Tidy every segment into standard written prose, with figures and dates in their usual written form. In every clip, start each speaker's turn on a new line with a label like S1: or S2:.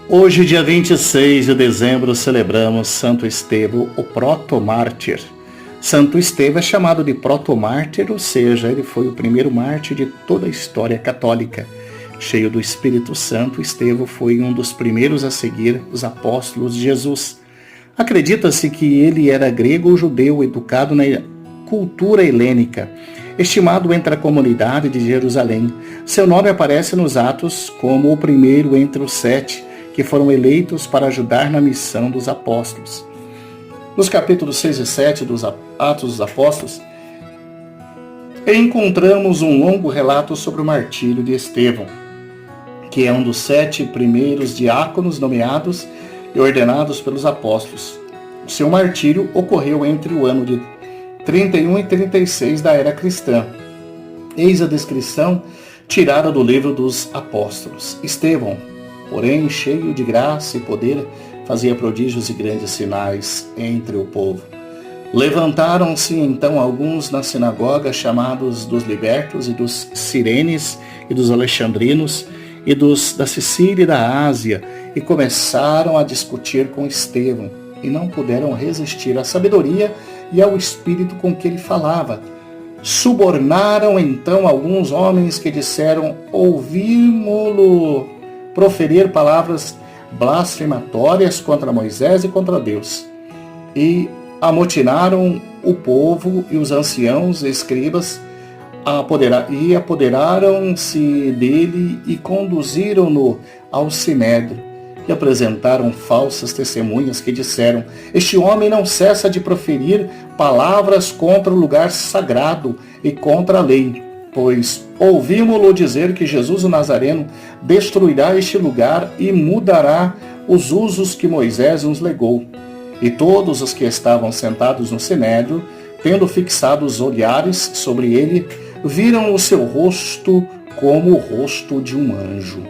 S1: Hoje, dia 26 de dezembro, celebramos Santo Estevão, o protomártir. Santo Estevão é chamado de protomártir, ou seja, ele foi o primeiro mártir de toda a história católica. Cheio do Espírito Santo, Estevão foi um dos primeiros a seguir os apóstolos de Jesus. Acredita-se que ele era grego ou judeu, educado na cultura helênica, estimado entre a comunidade de Jerusalém. Seu nome aparece nos Atos como o primeiro entre os 7, que foram eleitos para ajudar na missão dos apóstolos. Nos capítulos 6 e 7 dos Atos dos Apóstolos, encontramos um longo relato sobre o martírio de Estevão, que é um dos 7 primeiros diáconos nomeados e ordenados pelos apóstolos. O seu martírio ocorreu entre o ano de 31 e 36 da era cristã. Eis a descrição tirada do livro dos apóstolos. Estevão, porém, cheio de graça e poder, fazia prodígios e grandes sinais entre o povo. Levantaram-se então alguns na sinagoga, chamados dos libertos e dos sirenes e dos alexandrinos e dos da Sicília e da Ásia, e começaram a discutir com Estevão, e não puderam resistir à sabedoria e ao espírito com que ele falava. Subornaram então alguns homens que disseram: ouvimos-lo proferir palavras blasfematórias contra Moisés e contra Deus. E amotinaram o povo e os anciãos e escribas, apoderaram-se dele e conduziram-no ao sinédrio, e apresentaram falsas testemunhas que disseram: este homem não cessa de proferir palavras contra o lugar sagrado e contra a lei, pois ouvimos-lo dizer que Jesus o Nazareno destruirá este lugar e mudará os usos que Moisés nos legou. E todos os que estavam sentados no sinédrio, tendo fixado os olhares sobre ele, viram o seu rosto como o rosto de um anjo.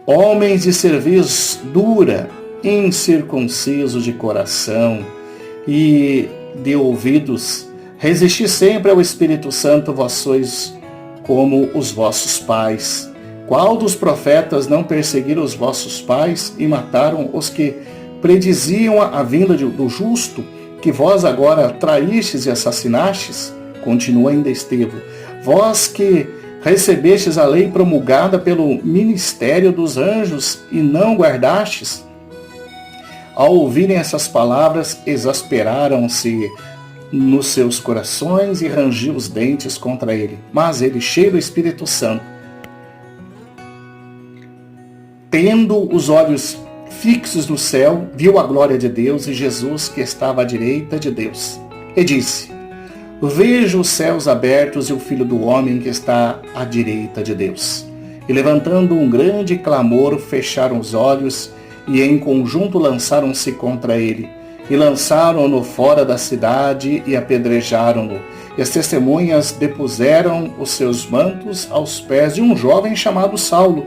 S1: Homens de cerviz dura, incircuncisos de coração e de ouvidos, resisti sempre ao Espírito Santo, vós sois como os vossos pais. Qual dos profetas não perseguiram os vossos pais e mataram os que prediziam a vinda do justo, que vós agora traístes e assassinastes? Continua ainda Estevão. Vós que recebestes a lei promulgada pelo ministério dos anjos e não guardastes? Ao ouvirem essas palavras, exasperaram-se nos seus corações e rangiam os dentes contra ele. Mas ele, cheio do Espírito Santo, tendo os olhos fixos no céu, viu a glória de Deus e Jesus que estava à direita de Deus. E disse: vejo os céus abertos e o Filho do Homem que está à direita de Deus. E levantando um grande clamor, fecharam os olhos e em conjunto lançaram-se contra ele. E lançaram-no fora da cidade e apedrejaram-no. E as testemunhas depuseram os seus mantos aos pés de um jovem chamado Saulo.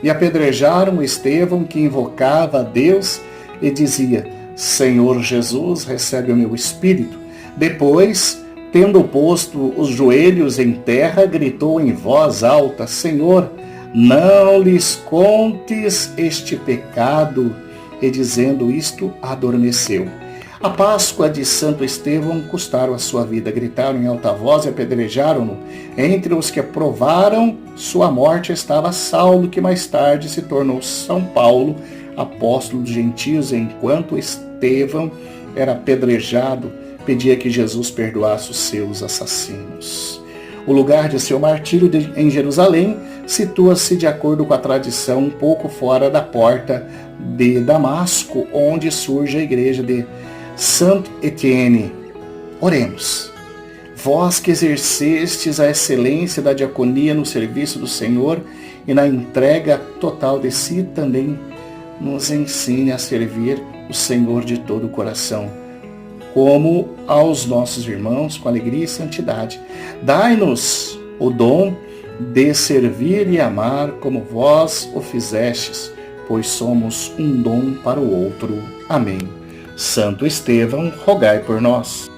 S1: E apedrejaram Estevão, que invocava a Deus e dizia: Senhor Jesus, recebe o meu espírito. Depois, tendo posto os joelhos em terra, gritou em voz alta: Senhor, não lhes contes este pecado. E dizendo isto, adormeceu. A Páscoa de Santo Estevão custaram a sua vida. Gritaram em alta voz e apedrejaram-no. Entre os que aprovaram sua morte estava Saulo, que mais tarde se tornou São Paulo, apóstolo dos gentios, enquanto Estevão era apedrejado, pedia que Jesus perdoasse os seus assassinos. O lugar de seu martírio em Jerusalém situa-se, de acordo com a tradição, um pouco fora da porta de Damasco, onde surge a igreja de Santo Etienne. Oremos. Vós que exercestes a excelência da diaconia no serviço do Senhor e na entrega total de si, também nos ensine a servir o Senhor de todo o coração, como aos nossos irmãos, com alegria e santidade. Dai-nos o dom de servir e amar como vós o fizestes, pois somos um dom para o outro. Amém. Santo Estevão, rogai por nós.